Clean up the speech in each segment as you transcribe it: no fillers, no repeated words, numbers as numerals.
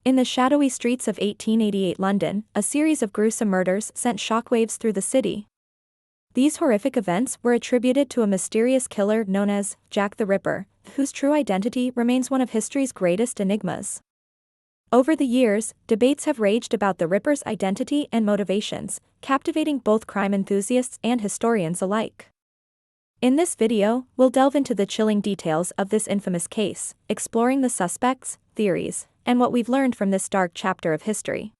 In the shadowy streets of 1888 London, a series of gruesome murders sent shockwaves through the city. These horrific events were attributed to a mysterious killer known as Jack the Ripper, whose true identity remains one of history's greatest enigmas. Over the years, debates have raged about the Ripper's identity and motivations, captivating both crime enthusiasts and historians alike. In this video, we'll delve into the chilling details of this infamous case, exploring the suspects, theories, and what we've learned from this dark chapter of history.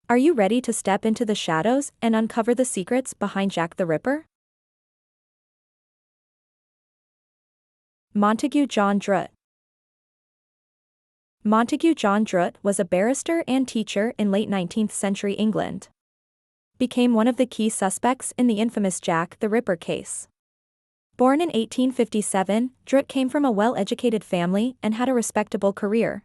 Are you ready to step into the shadows and uncover the secrets behind Jack the Ripper? Montague John Drut. Montague John Drut was a barrister and teacher in late 19th century England. Became one of the key suspects in the infamous Jack the Ripper case. Born in 1857, Drut came from a well-educated family and had a respectable career.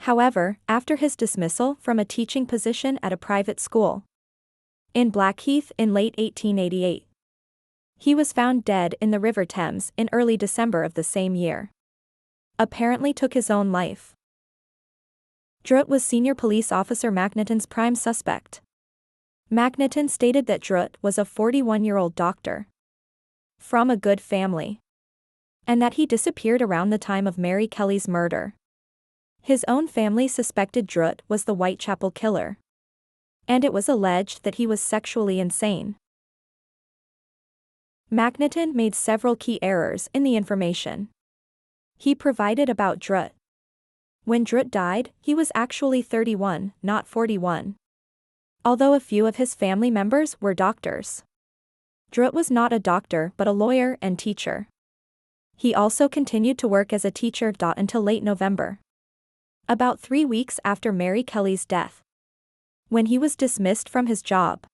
However, after his dismissal from a teaching position at a private school in Blackheath in late 1888, he was found dead in the River Thames in early December of the same year. Apparently took his own life. Drut was senior police officer Macnaghten's prime suspect. Macnaghten stated that Drut was a 41-year-old doctor from a good family, and that he disappeared around the time of Mary Kelly's murder. His own family suspected Drut was the Whitechapel killer, and it was alleged that he was sexually insane. Macnaghten made several key errors in the information he provided about Drut. When Drut died, he was actually 31, not 41. Although a few of his family members were doctors. Drut was not a doctor but a lawyer and teacher. He also continued to work as a teacher until late November. About 3 weeks after Mary Kelly's death, when he was dismissed from his job.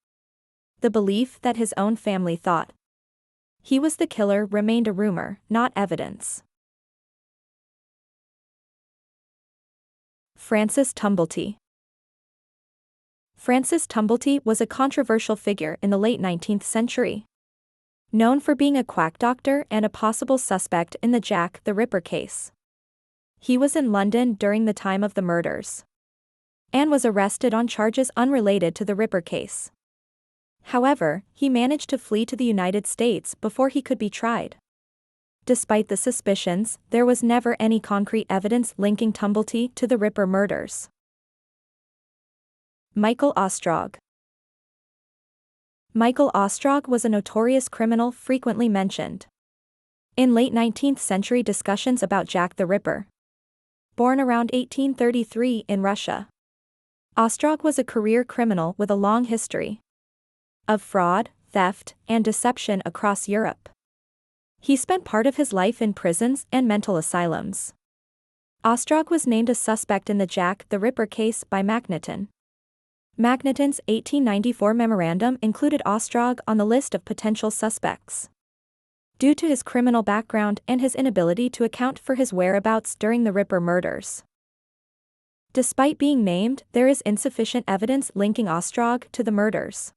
The belief that his own family thought he was the killer remained a rumor, not evidence. Francis Tumble. Francis Tumble was a controversial figure in the late 19th century. Known for being a quack doctor and a possible suspect in the Jack the Ripper case. He was in London during the time of the murders, and was arrested on charges unrelated to the Ripper case. However, he managed to flee to the United States before he could be tried. Despite the suspicions, there was never any concrete evidence linking Tumble to the Ripper murders. Michael Ostrog. Michael Ostrog was a notorious criminal frequently mentioned in late 19th century discussions about Jack the Ripper. Born around 1833 in Russia, Ostrog was a career criminal with a long history of fraud, theft, and deception across Europe. He spent part of his life in prisons and mental asylums. Ostrog was named a suspect in the Jack the Ripper case by Macnaghten. Macnaghten's 1894 memorandum included Ostrog on the list of potential suspects due to his criminal background and his inability to account for his whereabouts during the Ripper murders. Despite being named, there is insufficient evidence linking Ostrog to the murders.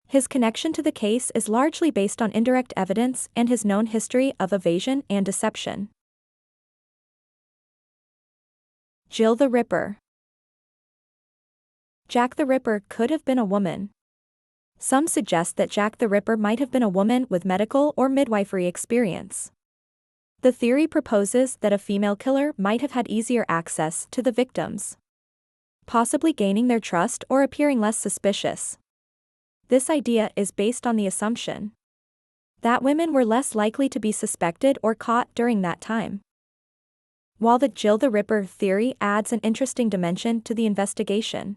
His connection to the case is largely based on indirect evidence and his known history of evasion and deception. Jill the Ripper. Jack the Ripper could have been a woman. Some suggest that Jack the Ripper might have been a woman with medical or midwifery experience. The theory proposes that a female killer might have had easier access to the victims, possibly gaining their trust or appearing less suspicious. This idea is based on the assumption that women were less likely to be suspected or caught during that time. While the Jill the Ripper theory adds an interesting dimension to the investigation,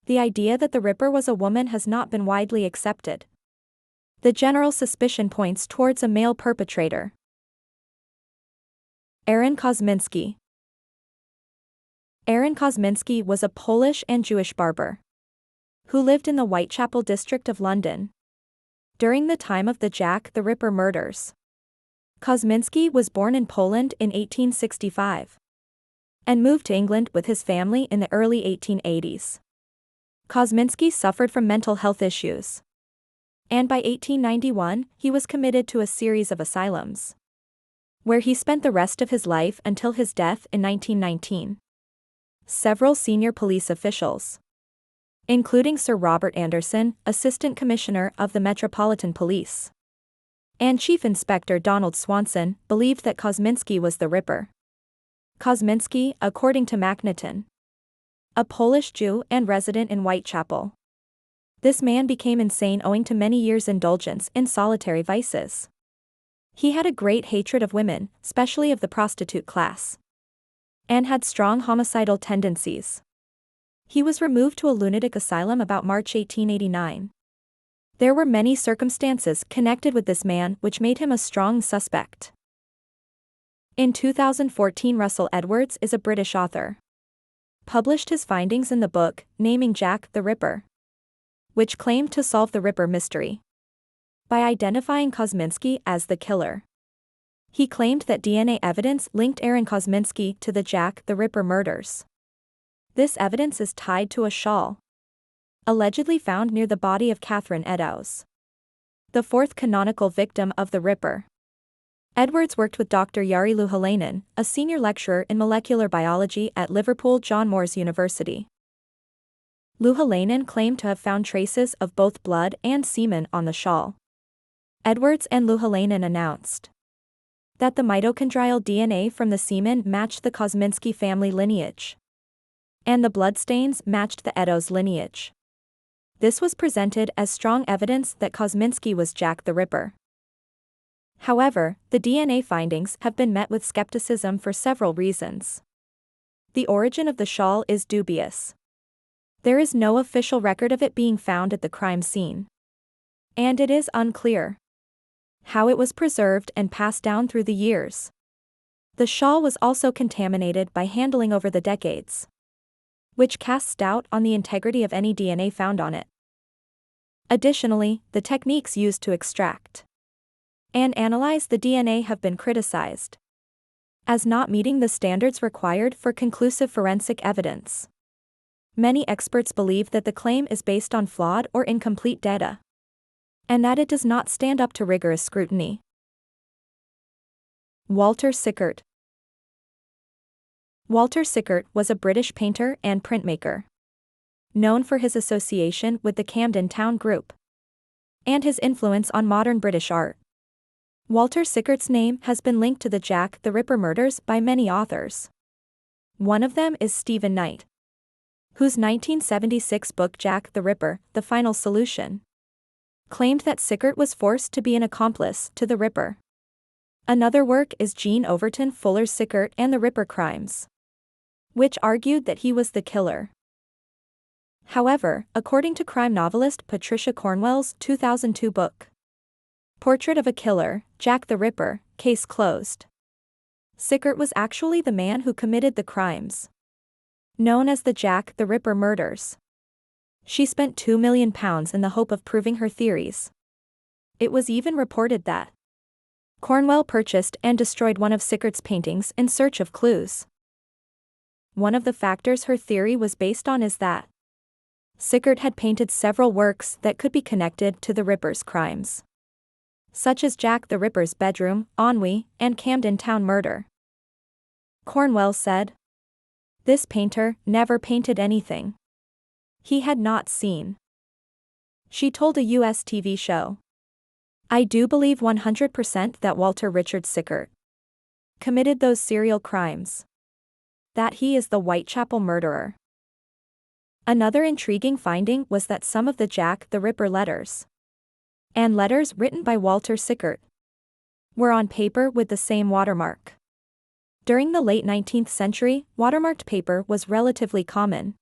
the idea that the Ripper was a woman has not been widely accepted. The general suspicion points towards a male perpetrator. Aaron Kosminsky. Aaron Kosminsky was a Polish and Jewish barber who lived in the Whitechapel district of London during the time of the Jack the Ripper murders. Kosminsky was born in Poland in 1865 and moved to England with his family in the early 1880s. Kosminsky suffered from mental health issues, and by 1891 he was committed to a series of asylums, where he spent the rest of his life until his death in 1919. several senior police officials, including Sir Robert Anderson, Assistant Commissioner of the Metropolitan Police, and Chief Inspector Donald Swanson, believed that Kosminsky was the Ripper. Kosminsky, according to Macnaghten, a Polish Jew and resident in Whitechapel. This man became insane owing to many years' indulgence in solitary vices. He had a great hatred of women, especially of the prostitute class, and had strong homicidal tendencies. He was removed to a lunatic asylum about March 1889. There were many circumstances connected with this man which made him a strong suspect. In 2014, Russell Edwards is a British author, published his findings in the book, naming Jack the Ripper, which claimed to solve the Ripper mystery by identifying Kosminsky as the killer. He claimed that DNA evidence linked Aaron Kosminsky to the Jack the Ripper murders. This evidence is tied to a shawl allegedly found near the body of Catherine Eddowes, the fourth canonical victim of the Ripper. Edwards worked with Dr. Jari Louhelainen, a senior lecturer in molecular biology at Liverpool John Moores University. Louhelainen claimed to have found traces of both blood and semen on the shawl. Edwards and Louhelainen announced that the mitochondrial DNA from the semen matched the Kosminsky family lineage, and the bloodstains matched the Eddowes lineage. This was presented as strong evidence that Kosminsky was Jack the Ripper. However, the DNA findings have been met with skepticism for several reasons. The origin of the shawl is dubious. There is no official record of it being found at the crime scene, and it is unclear how it was preserved and passed down through the years. The shawl was also contaminated by handling over the decades, which casts doubt on the integrity of any DNA found on it. Additionally, the techniques used to extract and analyze the DNA have been criticized as not meeting the standards required for conclusive forensic evidence. Many experts believe that the claim is based on flawed or incomplete data, and that it does not stand up to rigorous scrutiny. Walter Siker. Walter Siker was a British painter and printmaker, known for his association with the Camden Town Group and his influence on modern British art. Walter Siker's name has been linked to the Jack the Ripper murders by many authors. One of them is Stephen Knight, whose 1976 book Jack the Ripper, The Final Solution, claimed that Siker was forced to be an accomplice to the Ripper. Another work is Jean Overton Fuller's Siker and the Ripper Crimes, which argued that he was the killer. However, according to crime novelist Patricia Cornwell's 2002 book, Portrait of a Killer, Jack the Ripper, Case Closed, Siker was actually the man who committed the crimes, known as the Jack the Ripper murders. She spent £2 million in the hope of proving her theories. It was even reported that Cornwell purchased and destroyed one of Siker's paintings in search of clues. One of the factors her theory was based on is that Siker had painted several works that could be connected to the Ripper's crimes, such as Jack the Ripper's bedroom, ennui, and Camden Town murder. Cornwell said, "This painter never painted anything he had not seen." She told a US TV show, "I do believe 100% that Walter Richard Siker committed those serial crimes, that he is the Whitechapel murderer." Another intriguing finding was that some of the Jack the Ripper letters and letters written by Walter Siker were on paper with the same watermark. During the late 19th century, watermarked paper was relatively common,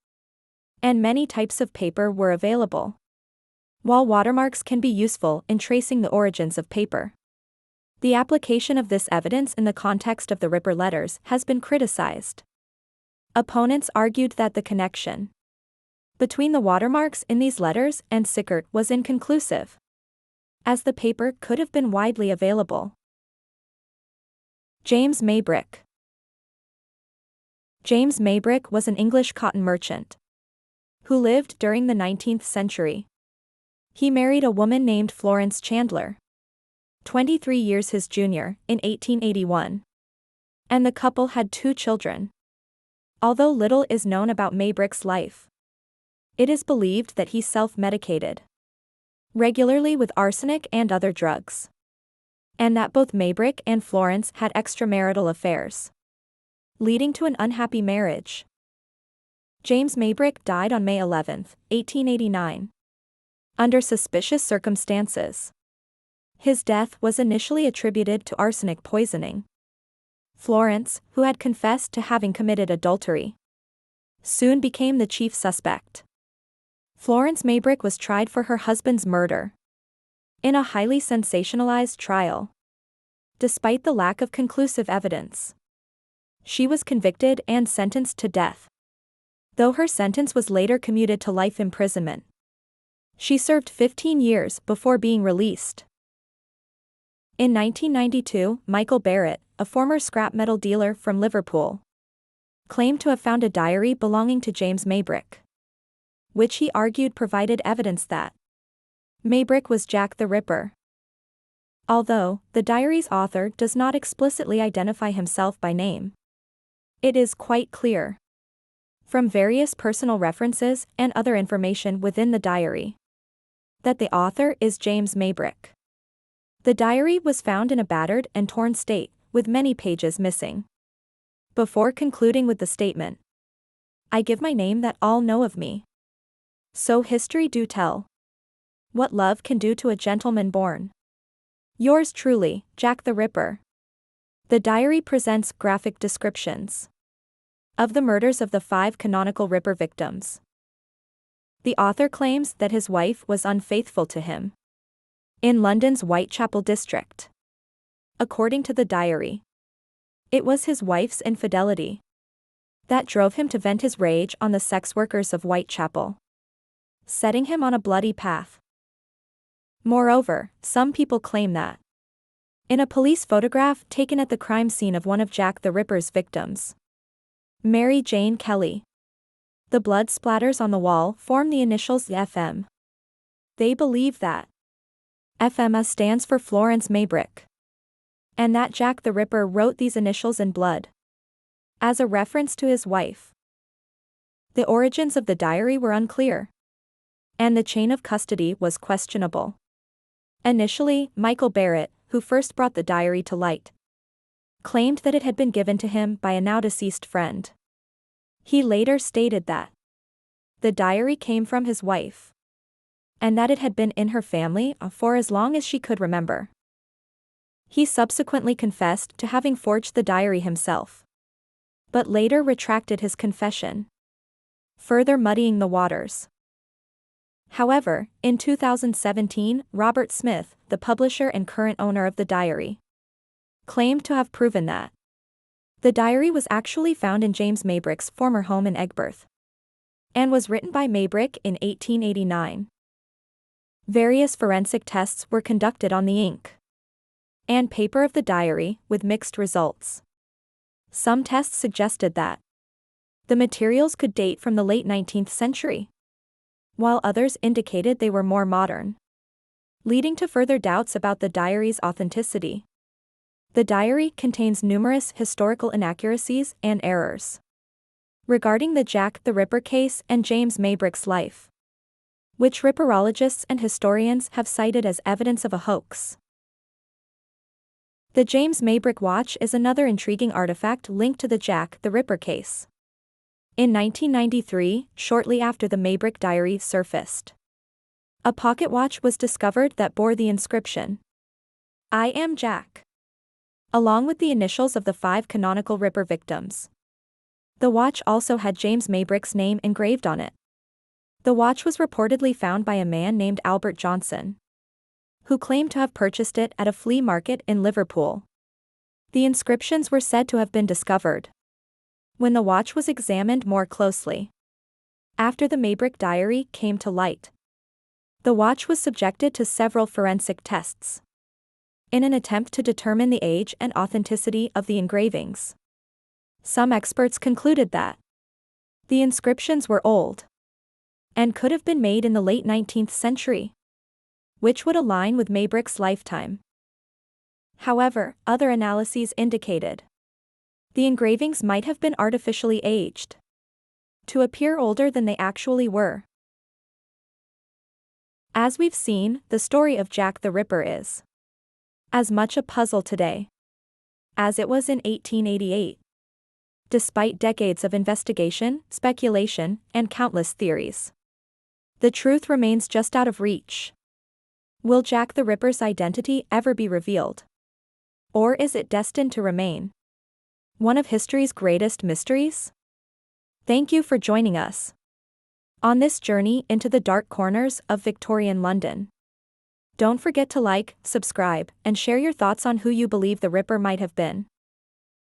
and many types of paper were available. While watermarks can be useful in tracing the origins of paper, the application of this evidence in the context of the Ripper letters has been criticized. Opponents argued that the connection between the watermarks in these letters and Siker was inconclusive, as the paper could have been widely available. James Maybrick. James Maybrick was an English cotton merchant who lived during the 19th century. He married a woman named Florence Chandler, 23 years his junior, in 1881. And the couple had 2 children. Although little is known about Maybrick's life, it is believed that he self-medicated regularly with arsenic and other drugs, and that both Maybrick and Florence had extramarital affairs, leading to an unhappy marriage. James Maybrick died on May 11, 1889, under suspicious circumstances. His death was initially attributed to arsenic poisoning. Florence, who had confessed to having committed adultery, soon became the chief suspect. Florence Maybrick was tried for her husband's murder in a highly sensationalized trial. Despite the lack of conclusive evidence, she was convicted and sentenced to death, though her sentence was later commuted to life imprisonment. She served 15 years before being released. In 1992, Michael Barrett, a former scrap metal dealer from Liverpool, claimed to have found a diary belonging to James Maybrick, which he argued provided evidence that Maybrick was Jack the Ripper. Although the diary's author does not explicitly identify himself by name, it is quite clear from various personal references and other information within the diary that the author is James Maybrick. The diary was found in a battered and torn state, with many pages missing. Before concluding with the statement, "I give my name that all know of me, so history do tell what love can do to a gentleman born. Yours truly, Jack the Ripper." The diary presents graphic descriptions of the murders of the 5 canonical Ripper victims. The author claims that his wife was unfaithful to him in London's Whitechapel district. According to the diary, it was his wife's infidelity that drove him to vent his rage on the sex workers of Whitechapel, setting him on a bloody path. Moreover, some people claim that in a police photograph taken at the crime scene of one of Jack the Ripper's victims, Mary Jane Kelly, the blood splatters on the wall form the initials FM. They believe that FMS stands for Florence Maybrick, and that Jack the Ripper wrote these initials in blood as a reference to his wife. The origins of the diary were unclear, and the chain of custody was questionable. Initially, Michael Barrett, who first brought the diary to light, claimed that it had been given to him by a now-deceased friend. He later stated that the diary came from his wife, and that it had been in her family for as long as she could remember. He subsequently confessed to having forged the diary himself, but later retracted his confession, further muddying the waters. However, in 2017, Robert Smith, the publisher and current owner of the diary, claimed to have proven that the diary was actually found in James Maybrick's former home in Egberth, and was written by Maybrick in 1889. Various forensic tests were conducted on the ink and paper of the diary, with mixed results. Some tests suggested that the materials could date from the late 19th century, while others indicated they were more modern, leading to further doubts about the diary's authenticity. The diary contains numerous historical inaccuracies and errors regarding the Jack the Ripper case and James Maybrick's life, which ripperologists and historians have cited as evidence of a hoax. The James Maybrick watch is another intriguing artifact linked to the Jack the Ripper case. In 1993, shortly after the Maybrick diary surfaced, a pocket watch was discovered that bore the inscription, "I am Jack," along with the initials of the 5 canonical Ripper victims. The watch also had James Maybrick's name engraved on it. The watch was reportedly found by a man named Albert Johnson, who claimed to have purchased it at a flea market in Liverpool. The inscriptions were said to have been discovered when the watch was examined more closely. After the Maybrick diary came to light, the watch was subjected to several forensic tests in an attempt to determine the age and authenticity of the engravings. Some experts concluded that the inscriptions were old and could have been made in the late 19th century, which would align with Maybrick's lifetime. However, other analyses indicated The engravings might have been artificially aged to appear older than they actually were. As we've seen, the story of Jack the Ripper is as much a puzzle today as it was in 1888. Despite decades of investigation, speculation, and countless theories, the truth remains just out of reach. Will Jack the Ripper's identity ever be revealed? Or is it destined to remain one of history's greatest mysteries? Thank you for joining us on this journey into the dark corners of Victorian London. Don't forget to like, subscribe, and share your thoughts on who you believe the Ripper might have been.